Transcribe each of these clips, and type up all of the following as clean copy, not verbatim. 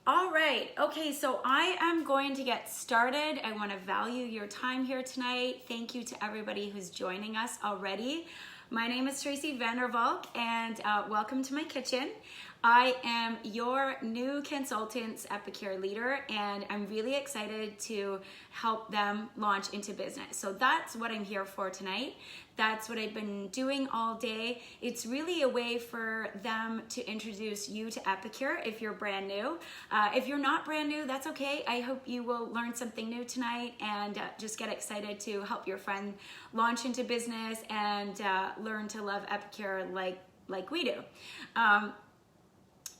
All right, okay, so I am going to get started. I want to value your time here tonight. Thank you to everybody who's joining us already. My name is Tracey Valk, and welcome to my kitchen. I am your new consultants Epicure leader, and I'm really excited to help them launch into business. So that's what I'm here for tonight. That's what I've been doing all day. It's really a way for them to introduce you to Epicure if you're brand new. If you're not brand new, that's okay. I hope you will learn something new tonight and just get excited to help your friend launch into business and learn to love Epicure like we do.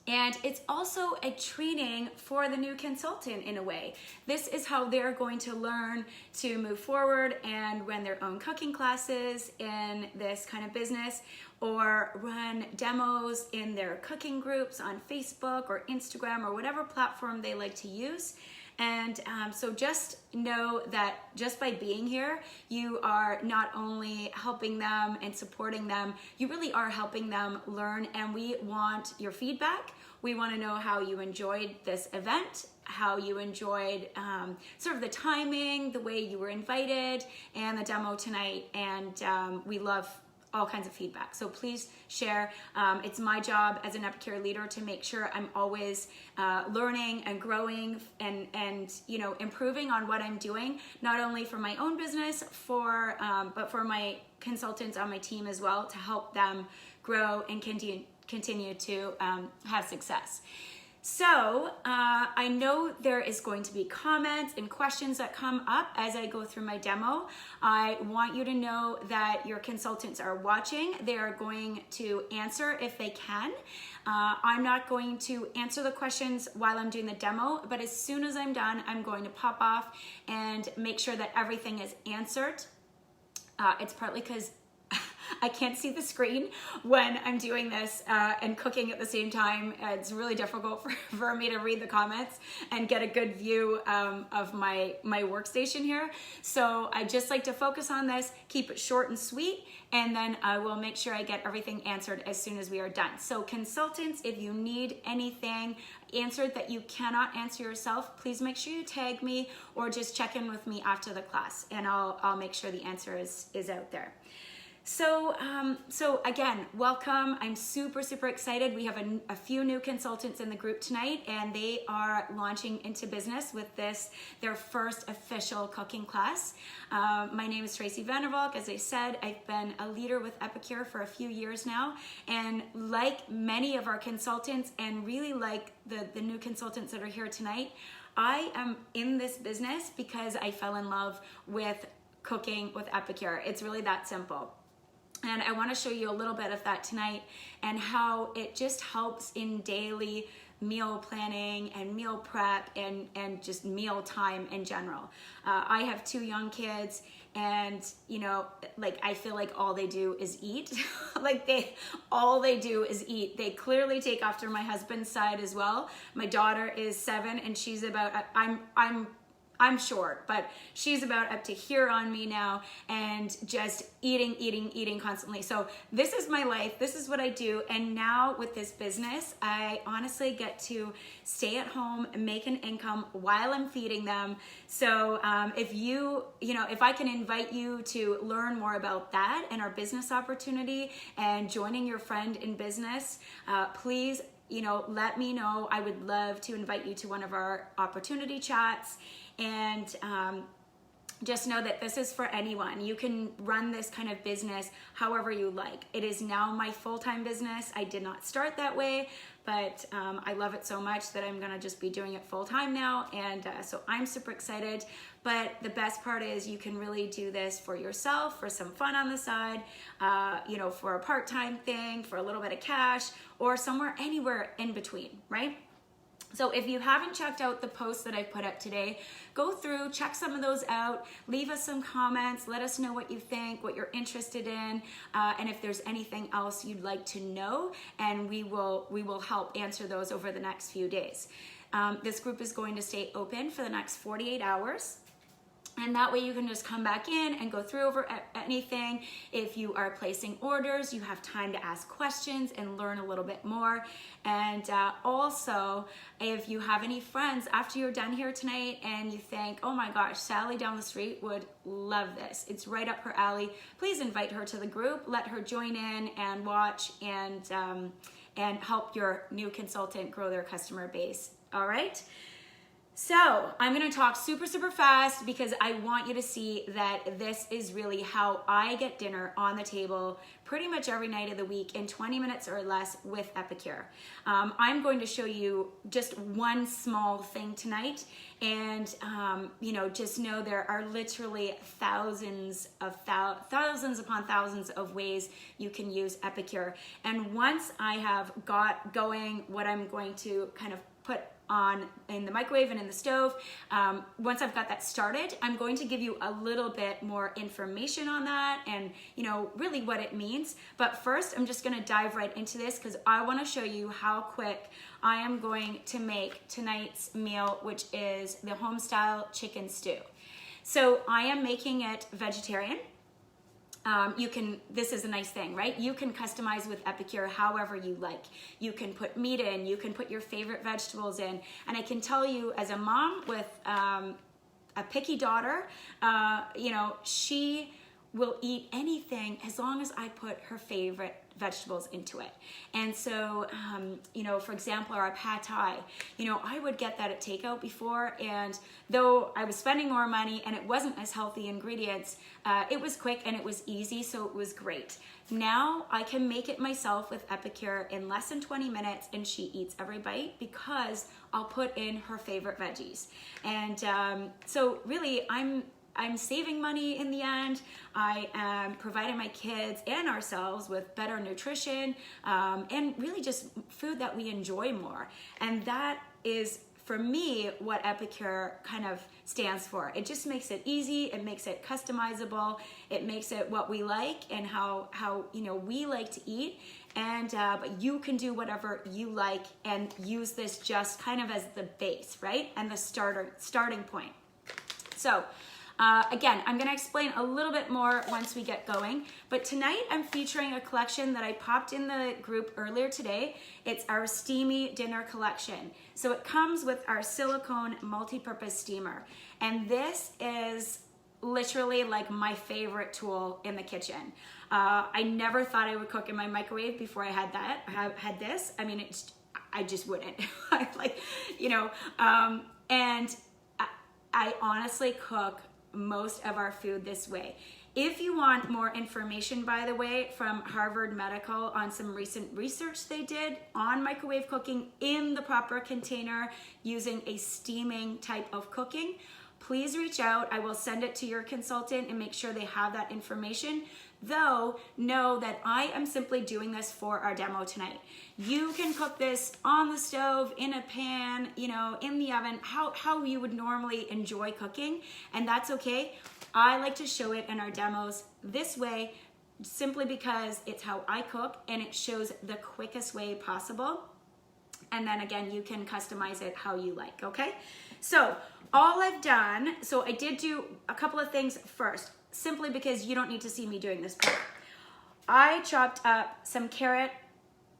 And it's also a training for the new consultant in a way. This is how they're going to learn to move forward and run their own cooking classes in this kind of business, or run demos in their cooking groups on Facebook or Instagram or whatever platform they like to use. And so just know that just by being here, you are not only helping them and supporting them, you really are helping them learn. And we want your feedback. We want to know how you enjoyed this event, how you enjoyed sort of the timing, the way you were invited, and the demo tonight. And we love all kinds of feedback. So please share. It's my job as an Epicure leader to make sure I'm always learning and growing and improving on what I'm doing, not only for my own business, but for my consultants on my team as well, to help them grow and continue to have success. So I know there is going to be comments and questions that come up as I go through my demo. I want you to know that your consultants are watching. They are going to answer if they can. I'm not going to answer the questions while I'm doing the demo, but as soon as I'm done, I'm going to pop off and make sure that everything is answered. It's partly because I can't see the screen when I'm doing this and cooking at the same time. It's really difficult for me to read the comments and get a good view of my workstation here. So I just like to focus on this, keep it short and sweet, and then I will make sure I get everything answered as soon as we are done. So consultants, if you need anything answered that you cannot answer yourself, please make sure you tag me or just check in with me after the class, and I'll make sure the answer is out there. So again, welcome. I'm super excited. We have a few new consultants in the group tonight, and they are launching into business with their first official cooking class. My name is Tracey Valk. As I said, I've been a leader with Epicure for a few years now, and like many of our consultants, and really like the new consultants that are here tonight, I am in this business because I fell in love with cooking with Epicure. It's really that simple. And I want to show you a little bit of that tonight and how it just helps in daily meal planning and meal prep and just meal time in general. I have 2 young kids, and I feel like all they do is eat. All they do is eat. They clearly take after my husband's side as well. My daughter is 7, and she's about I'm short, but she's about up to here on me now, and just eating constantly. So this is my life. This is what I do. And now with this business, I honestly get to stay at home and make an income while I'm feeding them. So if I can invite you to learn more about that and our business opportunity and joining your friend in business, please, let me know. I would love to invite you to one of our opportunity chats. And just know that this is for anyone. You can run this kind of business however you like. It is now my full-time business. I did not start that way, but I love it so much that I'm gonna just be doing it full-time now. And so I'm super excited. But the best part is you can really do this for yourself, for some fun on the side, for a part-time thing, for a little bit of cash, or anywhere in between, right? So if you haven't checked out the posts that I put up today, go through, check some of those out, leave us some comments, let us know what you think, what you're interested in, and if there's anything else you'd like to know, and we will help answer those over the next few days. This group is going to stay open for the next 48 hours. And that way you can just come back in and go through over anything. If you are placing orders, you have time to ask questions and learn a little bit more. And also, if you have any friends after you're done here tonight and you think, oh my gosh, Sally down the street would love this, it's right up her alley, please invite her to the group, let her join in and watch and help your new consultant grow their customer base. All right? So I'm gonna talk super fast because I want you to see that this is really how I get dinner on the table pretty much every night of the week in 20 minutes or less with Epicure. I'm going to show you just one small thing tonight, and just know there are literally thousands upon thousands of ways you can use Epicure. And once I have got going what I'm going to kind of put on in the microwave and in the stove, once I've got that started, I'm going to give you a little bit more information on that and really what it means. But first, I'm just gonna dive right into this because I wanna show you how quick I am going to make tonight's meal, which is the home style chicken stew. So I am making it vegetarian. This is a nice thing, right? You can customize with Epicure however you like. You can put meat in, you can put your favorite vegetables in. And I can tell you as a mom with a picky daughter, she will eat anything as long as I put her favorite vegetables into it. And so, for example, our pad thai, I would get that at takeout before, and though I was spending more money and it wasn't as healthy ingredients, it was quick and it was easy, so it was great. Now I can make it myself with Epicure in less than 20 minutes, and she eats every bite because I'll put in her favorite veggies. And so really, I'm saving money in the end. I am providing my kids and ourselves with better nutrition and really just food that we enjoy more. And that is, for me, what Epicure kind of stands for. It just makes it easy, it makes it customizable, it makes it what we like and how we like to eat. And but you can do whatever you like and use this just kind of as the base, right? And the starting point. So again, I'm going to explain a little bit more once we get going, but tonight I'm featuring a collection that I popped in the group earlier today. It's our Steamy Dinner Collection. So it comes with our silicone multi-purpose steamer, and this is literally like my favorite tool in the kitchen. I never thought I would cook in my microwave before I had this. I mean, I just wouldn't. And I honestly cook most of our food this way. If you want more information, by the way, from Harvard Medical on some recent research they did on microwave cooking in the proper container using a steaming type of cooking, please reach out. I will send it to your consultant and make sure they have that information. Though, know that I am simply doing this for our demo tonight. You can cook this on the stove, in a pan, in the oven, how you would normally enjoy cooking, and that's okay. I like to show it in our demos this way simply because it's how I cook and it shows the quickest way possible. And then again, you can customize it how you like, okay? So all I've done, so I did do a couple of things first, simply because you don't need to see me doing this part. I chopped up some carrot.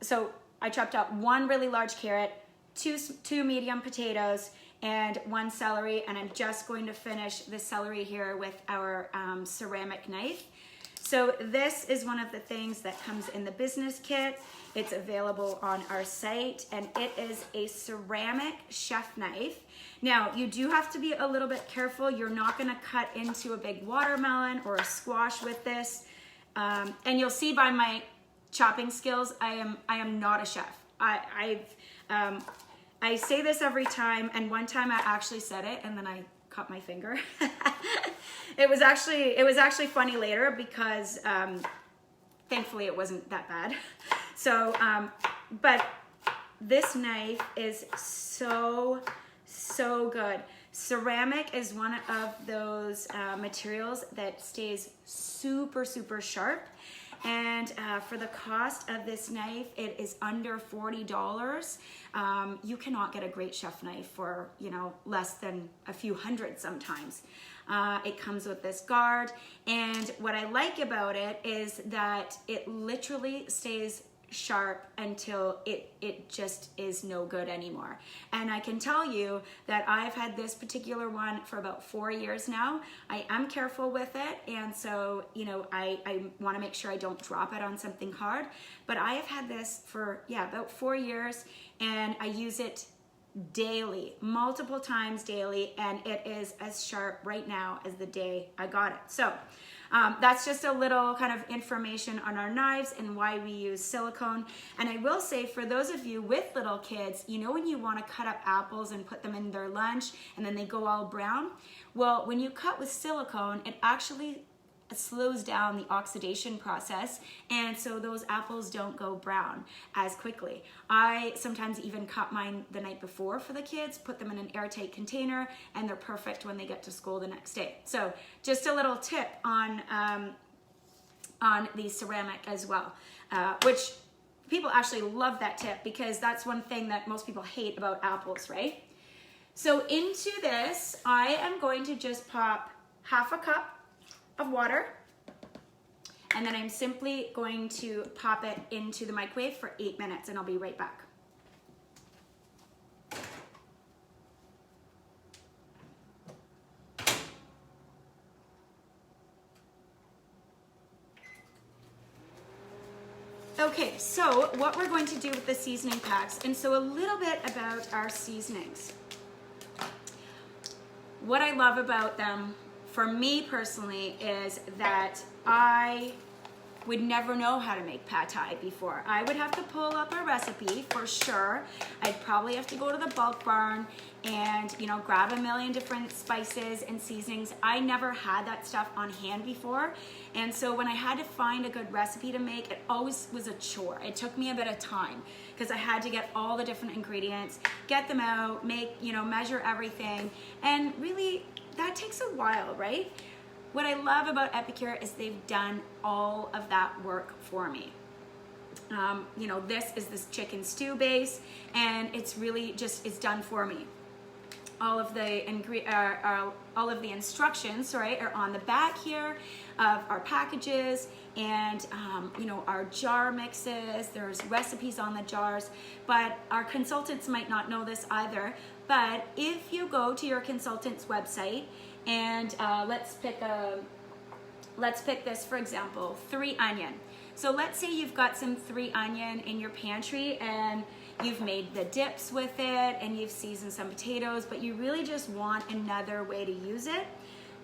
So I chopped up one really large carrot, two medium potatoes, and one celery. And I'm just going to finish the celery here with our ceramic knife. So this is one of the things that comes in the business kit. It's available on our site, and it is a ceramic chef knife. Now, you do have to be a little bit careful. You're not gonna cut into a big watermelon or a squash with this. And you'll see by my chopping skills, I am not a chef. I say this every time, and one time I actually said it, and then I cut my finger. It was actually funny later because thankfully it wasn't that bad. So, but this knife is so good. Ceramic is one of those materials that stays super sharp. And for the cost of this knife, it is under $40. You cannot get a great chef knife for, you know, less than a few hundred sometimes. It comes with this guard, and what I like about it is that it literally stays sharp until it just is no good anymore. And I can tell you that I've had this particular one for about 4 years now. I am careful with it, and so, you know, I want to make sure I don't drop it on something hard, but I have had this for, yeah, about 4 years, and I use it daily, multiple times daily, and it is as sharp right now as the day I got it. So that's just a little kind of information on our knives and why we use silicone. And I will say, for those of you with little kids, you know, when you want to cut up apples and put them in their lunch and then they go all brown, well, when you cut with silicone, it actually slows down the oxidation process, and so those apples don't go brown as quickly. I sometimes even cut mine the night before for the kids, put them in an airtight container, and they're perfect when they get to school the next day. So just a little tip on the ceramic as well, which people actually love that tip, because that's one thing that most people hate about apples, right? So into this, I am going to just pop half a cup of water, and then I'm simply going to pop it into the microwave for 8 minutes, and I'll be right back. Okay, so what we're going to do with the seasoning packs, and so a little bit about our seasonings. What I love about them, for me personally, is that I would never know how to make pad thai before. I would have to pull up a recipe for sure. I'd probably have to go to the bulk barn and, you know, grab a million different spices and seasonings. I never had that stuff on hand before. And so when I had to find a good recipe to make, it always was a chore. It took me a bit of time because I had to get all the different ingredients, get them out, make, you know, measure everything. And really, that takes a while, right? What I love about Epicure is they've done all of that work for me. You know, this is this chicken stew base, and it's really just, it's done for me. All of the instructions, right, are on the back here of our packages, and you know, our jar mixes. There's recipes on the jars, but our consultants might not know this either. But if you go to your consultant's website, and let's pick this, for example, 3 onion. So let's say you've got some 3 onion in your pantry, and you've made the dips with it, and you've seasoned some potatoes, but you really just want another way to use it.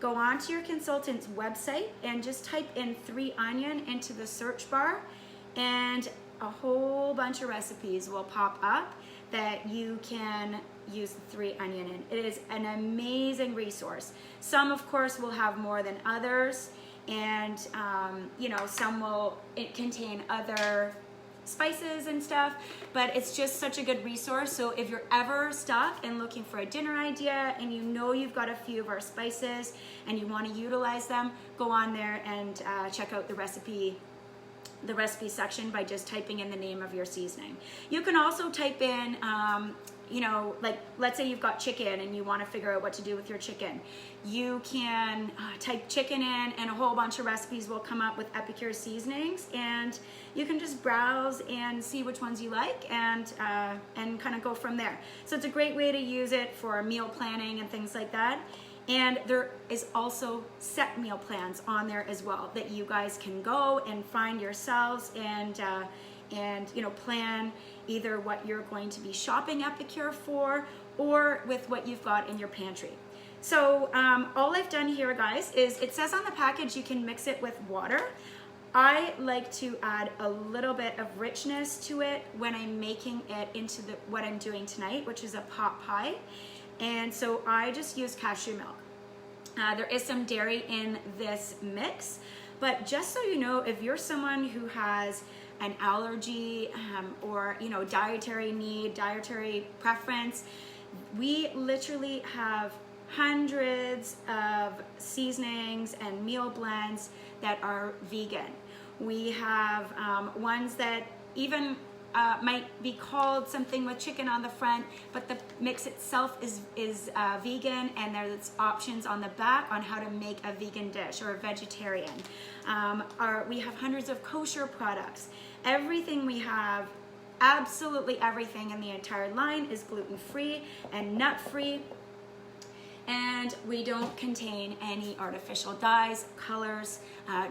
Go on to your consultant's website and just type in 3 onion into the search bar, and a whole bunch of recipes will pop up that you can use the 3 onion in. It is an amazing resource. Some, of course, will have more than others, and you know, some will contain other spices and stuff, but it's just such a good resource. So if you're ever stuck and looking for a dinner idea, and you know you've got a few of our spices and you want to utilize them, go on there and check out the recipe section by just typing in the name of your seasoning. You can also type in you know, like, let's say you've got chicken and you want to figure out what to do with your chicken. You can type chicken in, and a whole bunch of recipes will come up with Epicure seasonings, and you can just browse and see which ones you like, and kind of go from there. So it's a great way to use it for meal planning and things like that. And there is also set meal plans on there as well that you guys can go and find yourselves, and you know, plan either what you're going to be shopping Epicure for, or with what you've got in your pantry. So all I've done here, guys, is it says on the package you can mix it with water. I like to add a little bit of richness to it when I'm making it into what I'm doing tonight, which is a pot pie. And so I just use cashew milk. There is some dairy in this mix, but just so you know, if you're someone who has an allergy or, you know, dietary need, dietary preference, we literally have hundreds of seasonings and meal blends that are vegan. We have ones that even might be called something with chicken on the front, but the mix itself is vegan, and there's options on the back on how to make a vegan dish or a vegetarian. We have hundreds of kosher products. Everything we have, absolutely everything in the entire line is gluten-free and nut-free. And we don't contain any artificial dyes, colors,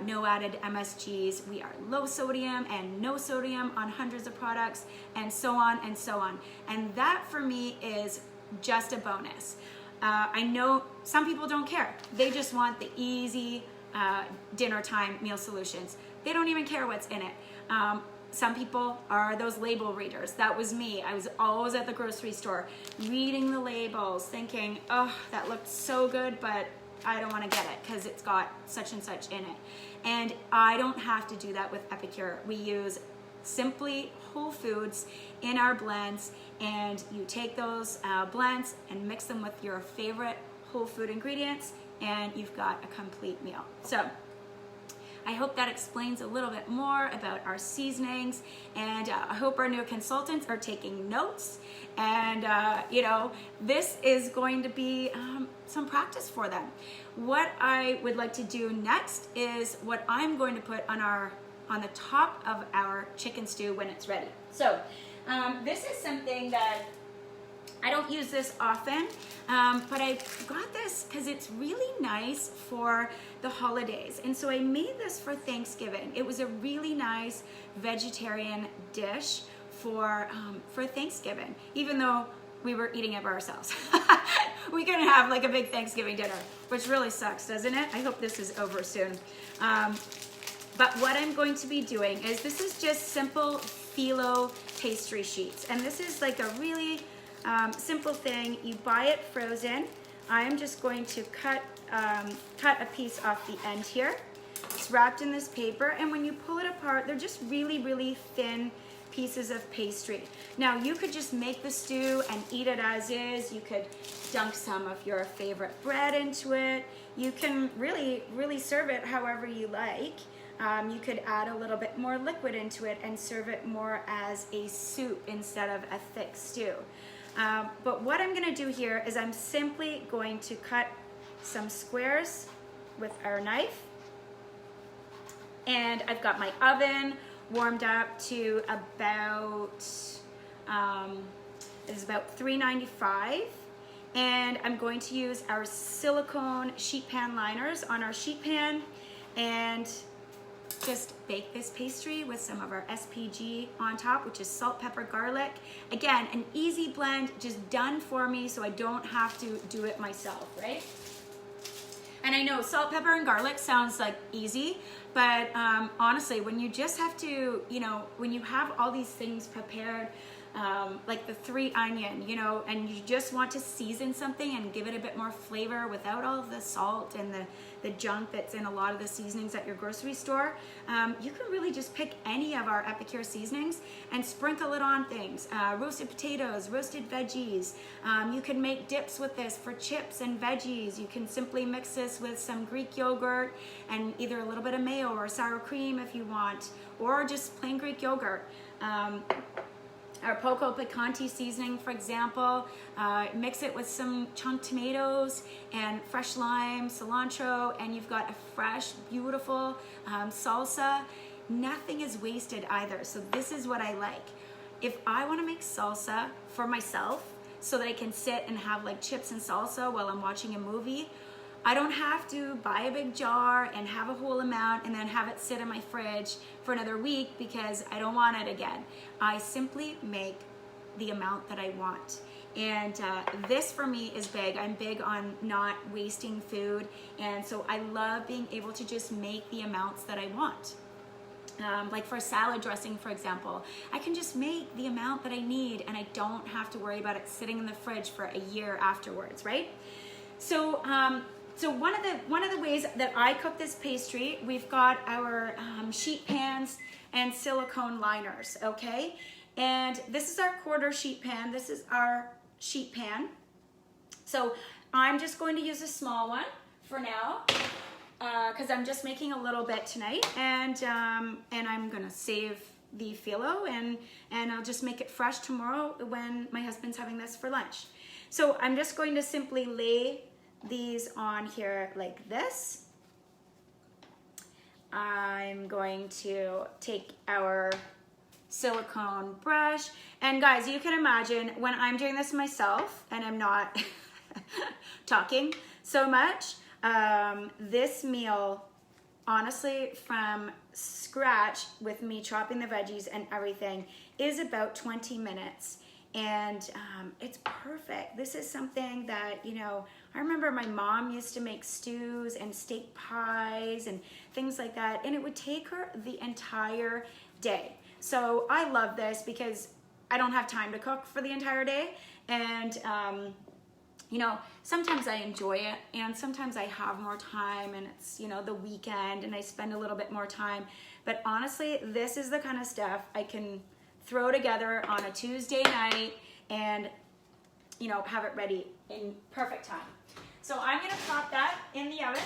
no added MSGs. We are low sodium and no sodium on hundreds of products, and so on and so on. And that for me is just a bonus. I know some people don't care. They just want the easy dinner time meal solutions. They don't even care what's in it. Some people are those label readers. That was me. I was always at the grocery store reading the labels thinking, oh, that looked so good, but I don't want to get it because it's got such and such in it. And I don't have to do that with Epicure. We use simply whole foods in our blends, and you take those blends and mix them with your favorite whole food ingredients, and you've got a complete meal. So I hope that explains a little bit more about our seasonings, and I hope our new consultants are taking notes, and this is going to be some practice for them. What I would like to do next is what I'm going to put on the top of our chicken stew when it's ready. So this is something that I don't use this often, but I got this because it's really nice for the holidays. And so I made this for Thanksgiving. It was a really nice vegetarian dish for Thanksgiving, even though we were eating it by ourselves. We couldn't have like a big Thanksgiving dinner, which really sucks, doesn't it? I hope this is over soon. But what I'm going to be doing is, this is just simple phyllo pastry sheets. And this is like a really simple thing. You buy it frozen. I am just going to cut a piece off the end here. It's wrapped in this paper, and when you pull it apart, they're just really, really thin pieces of pastry. Now, you could just make the stew and eat it as is. You could dunk some of your favorite bread into it. You can really, really serve it however you like. You could add a little bit more liquid into it and serve it more as a soup instead of a thick stew. But what I'm gonna do here is I'm simply going to cut some squares with our knife. And I've got my oven warmed up to about, it's about 395. And I'm going to use our silicone sheet pan liners on our sheet pan and just bake this pastry with some of our SPG on top, which is salt, pepper, garlic. Again, an easy blend, just done for me so I don't have to do it myself, right? And I know salt, pepper, and garlic sounds like easy, but honestly, when you just have to, when you have all these things prepared, like the 3 onion, and you just want to season something and give it a bit more flavor without all of the salt and the junk that's in a lot of the seasonings at your grocery store, you can really just pick any of our Epicure seasonings and sprinkle it on things. Roasted potatoes, roasted veggies. You can make dips with this for chips and veggies. You can simply mix this with some Greek yogurt and either a little bit of mayo or sour cream if you want, or just plain Greek yogurt. Our Poco Picante seasoning, for example, mix it with some chunk tomatoes and fresh lime, cilantro, and you've got a fresh, beautiful salsa. Nothing is wasted either, so this is what I like. If I want to make salsa for myself so that I can sit and have like chips and salsa while I'm watching a movie, I don't have to buy a big jar and have a whole amount and then have it sit in my fridge for another week because I don't want it again. I simply make the amount that I want. And this for me is big. I'm big on not wasting food. And so I love being able to just make the amounts that I want. Like for salad dressing, for example, I can just make the amount that I need and I don't have to worry about it sitting in the fridge for a year afterwards, right? So one of the ways that I cook this pastry, we've got our sheet pans and silicone liners, okay? And this is our quarter sheet pan. This is our sheet pan. So I'm just going to use a small one for now. because I'm just making a little bit tonight, and I'm gonna save the phyllo, and I'll just make it fresh tomorrow when my husband's having this for lunch. So I'm just going to simply lay these on here like this. I'm going to take our silicone brush, and guys, you can imagine when I'm doing this myself and I'm not talking so much, this meal, honestly, from scratch with me chopping the veggies and everything, is about 20 minutes. And it's perfect. This is something that, you know, I remember my mom used to make stews and steak pies and things like that, and it would take her the entire day. So I love this because I don't have time to cook for the entire day, and you know, sometimes I enjoy it, and sometimes I have more time, and it's, you know, the weekend and I spend a little bit more time. But honestly, this is the kind of stuff I can throw together on a Tuesday night and, you know, have it ready in perfect time. So I'm gonna pop that in the oven.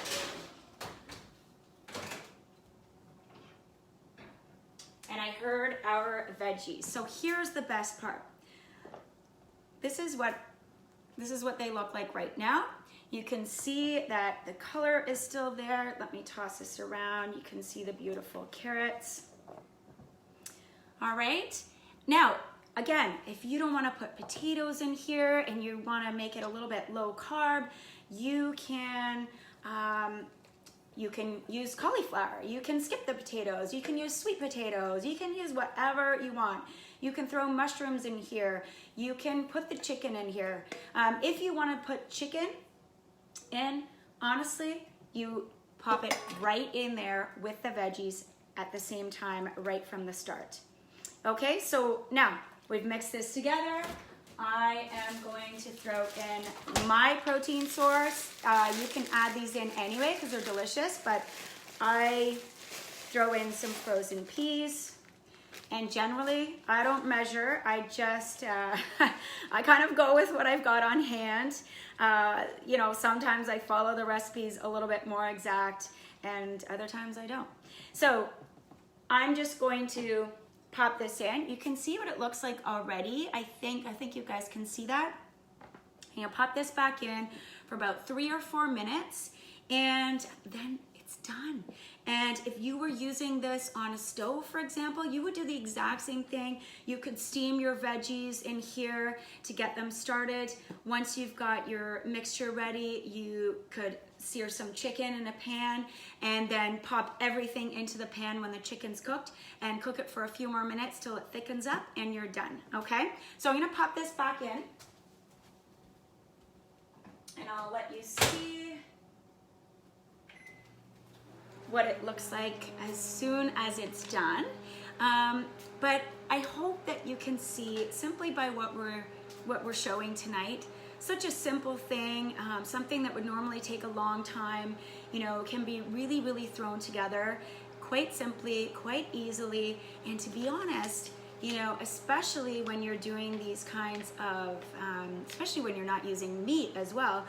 And I heard our veggies. So here's the best part. This is what they look like right now. You can see that the color is still there. Let me toss this around. You can see the beautiful carrots. All right. Now, again, if you don't want to put potatoes in here and you want to make it a little bit low carb, you can use cauliflower. You can skip the potatoes. You can use sweet potatoes. You can use whatever you want. You can throw mushrooms in here. You can put the chicken in here. If you want to put chicken in, honestly, you pop it right in there with the veggies at the same time, right from the start. Okay, so now we've mixed this together. I am going to throw in my protein source. You can add these in anyway because they're delicious, but I throw in some frozen peas. And generally, I don't measure. I just, I kind of go with what I've got on hand. You know, sometimes I follow the recipes a little bit more exact, and other times I don't. So I'm just going to pop this in. You can see what it looks like already. I think you guys can see that. And you'll pop this back in for about 3 or 4 minutes, and then it's done. And if you were using this on a stove, for example, you would do the exact same thing. You could steam your veggies in here to get them started. Once you've got your mixture ready, you could sear some chicken in a pan and then pop everything into the pan when the chicken's cooked and cook it for a few more minutes till it thickens up, and you're done, okay? So I'm gonna pop this back in and I'll let you see what it looks like as soon as it's done. But I hope that you can see simply by what we're showing tonight, such a simple thing, something that would normally take a long time, you know, can be really, really thrown together quite simply, quite easily. And to be honest, you know, especially when you're doing these kinds of, especially when you're not using meat as well,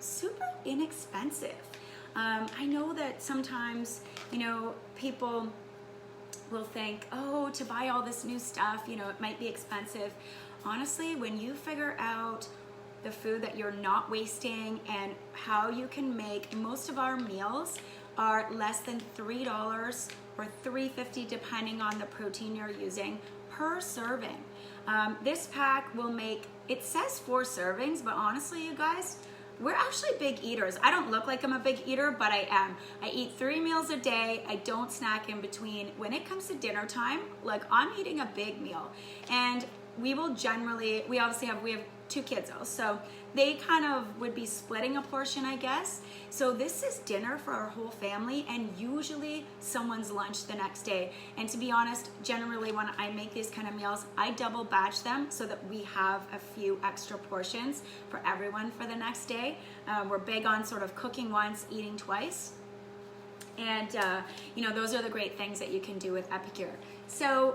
super inexpensive. I know that sometimes, you know, people will think, oh, to buy all this new stuff, you know, it might be expensive. Honestly, when you figure out the food that you're not wasting and how you can make, most of our meals are less than $3 or $3.50 depending on the protein you're using per serving. This pack will make, it says 4 servings, but honestly, you guys, we're actually big eaters. I don't look like I'm a big eater, but I am. I eat 3 meals a day. I don't snack in between. When it comes to dinner time, like, I'm eating a big meal. And we will generally, we have 2 kids though, so they kind of would be splitting a portion, I guess. So this is dinner for our whole family, and usually someone's lunch the next day. And to be honest, generally when I make these kind of meals, I double batch them so that we have a few extra portions for everyone for the next day. We're big on sort of cooking once, eating twice. And you know, those are the great things that you can do with Epicure. So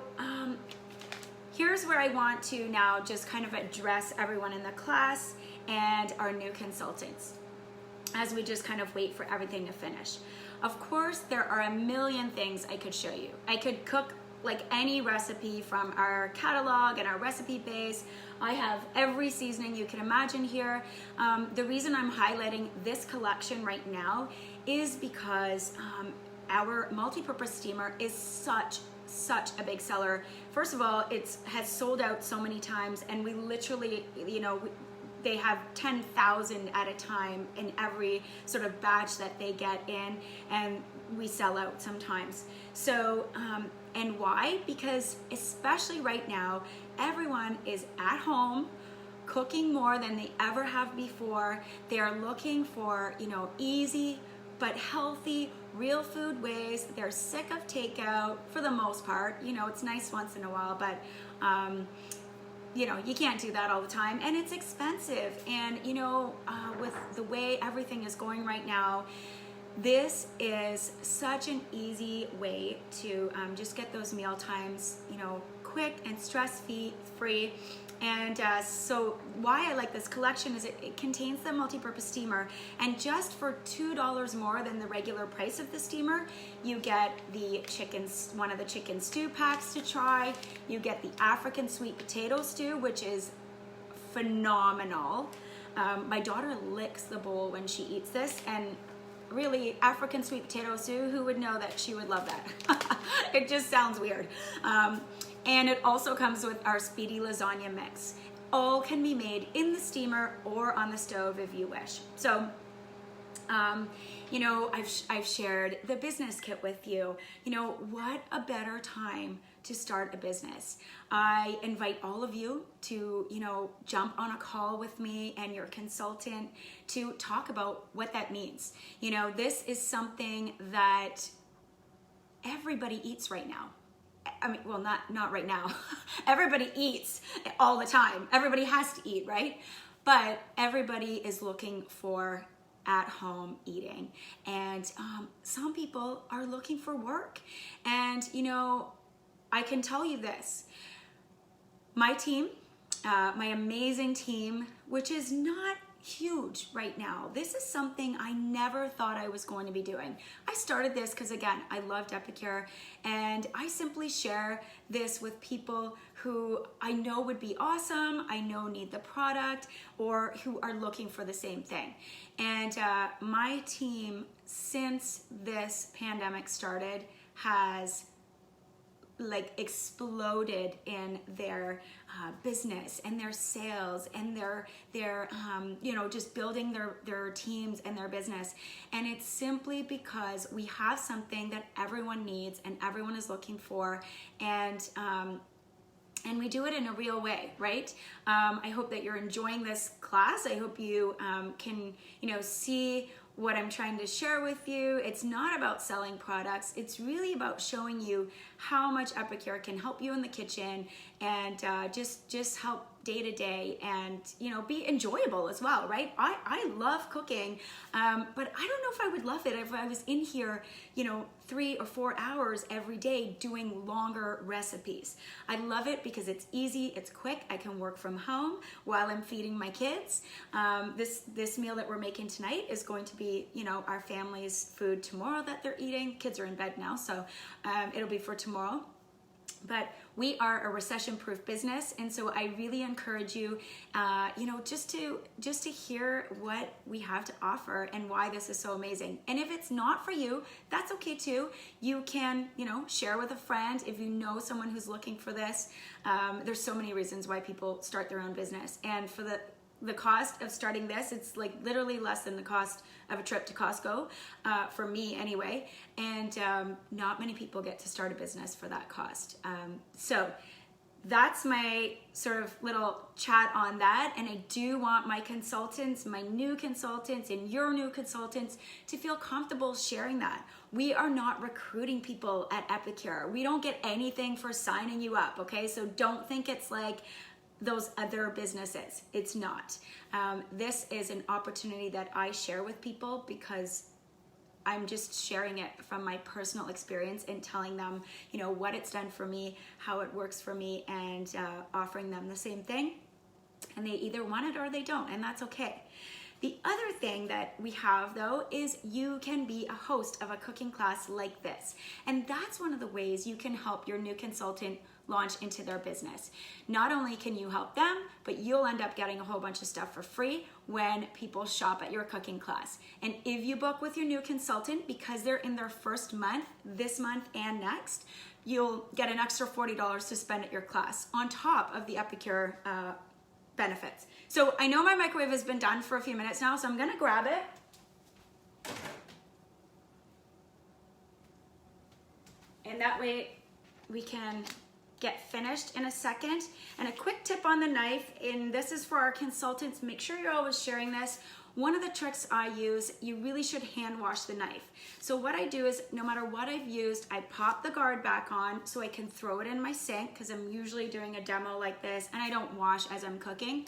here's where I want to now just kind of address everyone in the class and our new consultants. as we just kind of wait for everything to finish. Of course, there are a million things I could show you. I could cook like any recipe from our catalog and our recipe base. I have every seasoning you can imagine here. The reason I'm highlighting this collection right now is because our multi-purpose steamer is such a big seller. First of all, it has sold out so many times, and we literally, they have 10,000 at a time in every sort of batch that they get in, and we sell out sometimes. So, and why? Because especially right now, everyone is at home cooking more than they ever have before. They are looking for, easy but healthy, real food ways. They're sick of takeout for the most part. It's nice once in a while, but you can't do that all the time, and it's expensive. And with the way everything is going right now, this is such an easy way to just get those meal times, quick and stress-free. And so why I like this collection is it contains the multi-purpose steamer, and just for $2 more than the regular price of the steamer, you get one of the chicken stew packs to try. You get the African sweet potato stew, which is phenomenal. My daughter licks the bowl when she eats this, and really, African sweet potato stew, who would know that she would love that? It just sounds weird. And it also comes with our speedy lasagna mix. All can be made in the steamer or on the stove if you wish. So, I've shared the business kit with you. What a better time to start a business. I invite all of you to, jump on a call with me and your consultant to talk about what that means. This is something that everybody eats right now. I mean, well, not right now. Everybody eats all the time. Everybody has to eat, right? But everybody is looking for at-home eating. And some people are looking for work. And, I can tell you this. My team, my amazing team, which is not huge right now. This is something I never thought I was going to be doing. I started this because, again, I loved Epicure, and I simply share this with people who I know would be awesome, I know need the product, or who are looking for the same thing. And my team, since this pandemic started, has exploded in their business and their sales and their just building their teams and their business. And it's simply because we have something that everyone needs and everyone is looking for, and we do it in a real way, right? I hope that you're enjoying this class. I hope you can see what I'm trying to share with you. It's not about selling products. It's really about showing you how much Epicure can help you in the kitchen, and just help day to day, and be enjoyable as well, right? I love cooking, but I don't know if I would love it if I was in here 3 or 4 hours every day doing longer recipes. I love it because it's easy, it's quick. I can work from home while I'm feeding my kids. This meal that we're making tonight is going to be our family's food tomorrow that they're eating. Kids are in bed now, so it'll be for tomorrow. But we are a recession-proof business, and so I really encourage you, just to hear what we have to offer and why this is so amazing. And if it's not for you, that's okay too. You can, share with a friend if you know someone who's looking for this. There's so many reasons why people start their own business, and for the cost of starting this, it's literally less than the cost of a trip to Costco, for me anyway, and not many people get to start a business for that cost. So that's my sort of little chat on that, and I do want my consultants, my new consultants and your new consultants, to feel comfortable sharing that. We are not recruiting people at Epicure. We don't get anything for signing you up, okay? So don't think it's like those other businesses. It's not. This is an opportunity that I share with people because I'm just sharing it from my personal experience and telling them, what it's done for me, how it works for me, and offering them the same thing. And they either want it or they don't, and that's okay. The other thing that we have though is you can be a host of a cooking class like this. And that's one of the ways you can help your new consultant launch into their business. Not only can you help them, but you'll end up getting a whole bunch of stuff for free when people shop at your cooking class. And if you book with your new consultant, because they're in their first month, this month and next, you'll get an extra $40 to spend at your class on top of the Epicure benefits. So I know my microwave has been done for a few minutes now, so I'm gonna grab it. And that way we can get finished in a second. And a quick tip on the knife, and this is for our consultants, make sure you're always sharing this. One of the tricks I use, you really should hand wash the knife. So what I do is, no matter what I've used, I pop the guard back on so I can throw it in my sink, because I'm usually doing a demo like this and I don't wash as I'm cooking.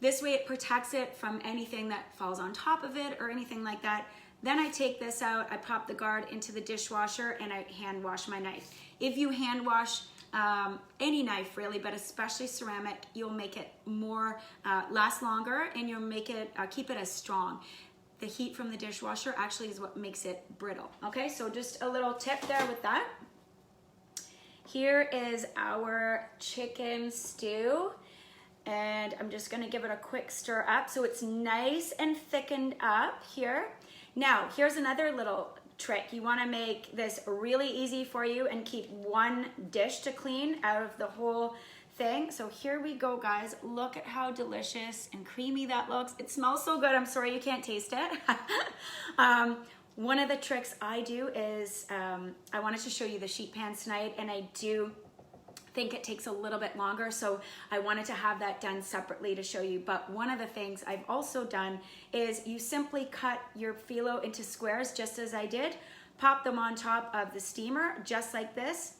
This way it protects it from anything that falls on top of it or anything like that. Then I take this out, I pop the guard into the dishwasher, and I hand wash my knife. If you hand wash any knife really, but especially ceramic, you'll make it more last longer, and you'll make it keep it as strong. The heat from the dishwasher actually is what makes it brittle. Okay, so just a little tip there with that. Here is our chicken stew, and I'm just gonna give it a quick stir up so it's nice and thickened up here. Now, here's another little trick. You want to make this really easy for you and keep one dish to clean out of the whole thing. So here we go, guys. Look at how delicious and creamy that looks. It smells so good. I'm sorry you can't taste it. One of the tricks I do is I wanted to show you the sheet pans tonight, and I do think it takes a little bit longer, so I wanted to have that done separately to show you. But one of the things I've also done is you simply cut your phyllo into squares, just as I did, pop them on top of the steamer just like this,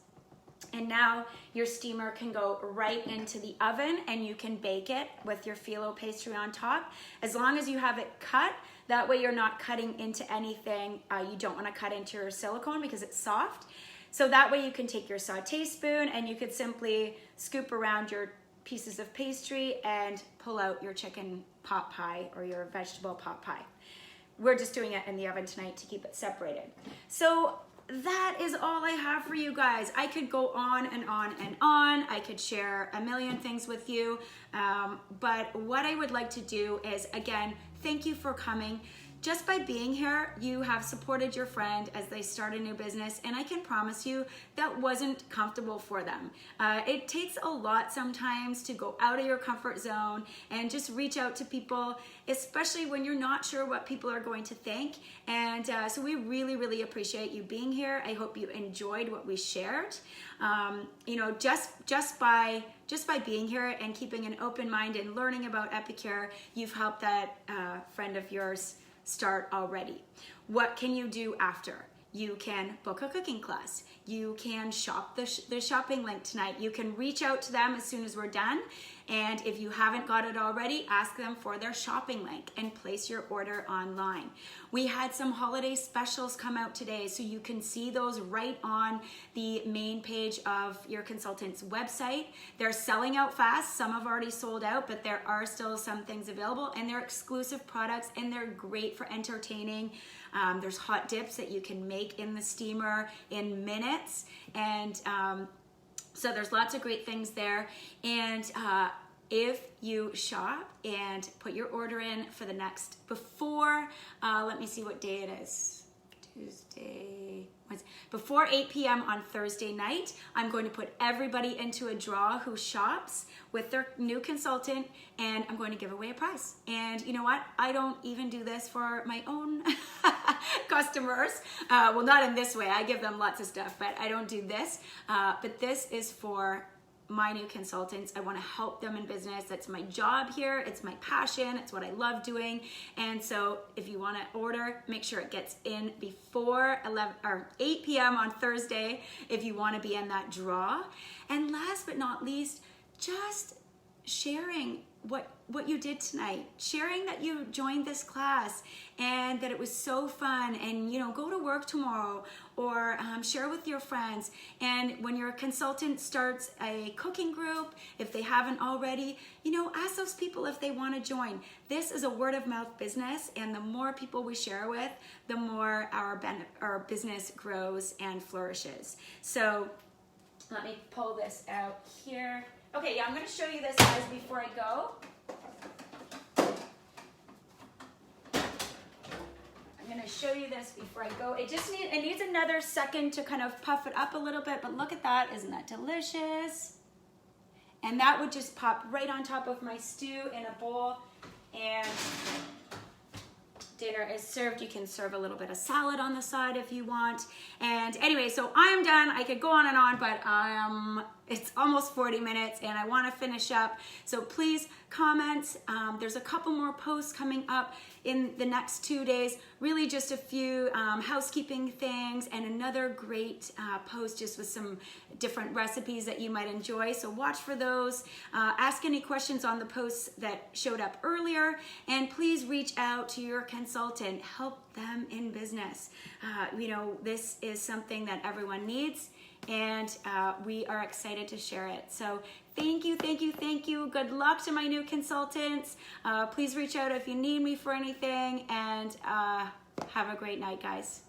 and now your steamer can go right into the oven and you can bake it with your phyllo pastry on top, as long as you have it cut. That way you're not cutting into anything you don't want to cut into your silicone because it's soft. So that way you can take your sauté spoon and you could simply scoop around your pieces of pastry and pull out your chicken pot pie or your vegetable pot pie. We're just doing it in the oven tonight to keep it separated. So that is all I have for you guys. I could go on and on and on. I could share a million things with you. But what I would like to do is, again, thank you for coming. Just by being here, you have supported your friend as they start a new business, and I can promise you that wasn't comfortable for them. It takes a lot sometimes to go out of your comfort zone and just reach out to people, especially when you're not sure what people are going to think. And so we really, really appreciate you being here. I hope you enjoyed what we shared. You know, just by being here and keeping an open mind and learning about Epicure, you've helped that friend of yours start already. What can you do after? You can book a cooking class. You can shop the shopping link tonight. You can reach out to them as soon as we're done. And if you haven't got it already, ask them for their shopping link and place your order online. We had some holiday specials come out today, so you can see those right on the main page of your consultant's website. They're selling out fast. Some have already sold out, but there are still some things available, and they're exclusive products, and they're great for entertaining. There's hot dips that you can make in the steamer in minutes, and so there's lots of great things there. And if you shop and put your order in for the next, before, let me see what day it is, Tuesday, Wednesday, before 8 p.m. on Thursday night, I'm going to put everybody into a draw who shops with their new consultant, and I'm going to give away a prize. And you know what? I don't even do this for my own customers. Well, not in this way. I give them lots of stuff, but I don't do this. But this is for my new consultants. I want to help them in business. That's my job here. It's my passion. It's what I love doing. And so if you want to order, make sure it gets in before 8 p.m. on Thursday if you want to be in that draw. And last but not least, just sharing what you did tonight, sharing that you joined this class and that it was so fun, and you know, go to work tomorrow, or share with your friends. And when your consultant starts a cooking group, if they haven't already, you know, ask those people if they want to join. This is a word of mouth business, and the more people we share with, the more our business grows and flourishes. So let me pull this out here. Okay, yeah, I'm going to show you this, guys, before I go. I'm going to show you this before I go. It needs another second to kind of puff it up a little bit, but look at that. Isn't that delicious? And that would just pop right on top of my stew in a bowl, and dinner is served. You can serve a little bit of salad on the side if you want. And anyway, so I'm done. I could go on and on, but it's almost 40 minutes and I want to finish up. So please comment. There's a couple more posts coming up in the next 2 days. Really just a few housekeeping things, and another great post just with some different recipes that you might enjoy. So watch for those. Ask any questions on the posts that showed up earlier, and please reach out to your consultant. Help them in business. You know, this is something that everyone needs, and we are excited to share it. So thank you, thank you, thank you. Good luck to my new consultants. Please reach out if you need me for anything, and have a great night, guys.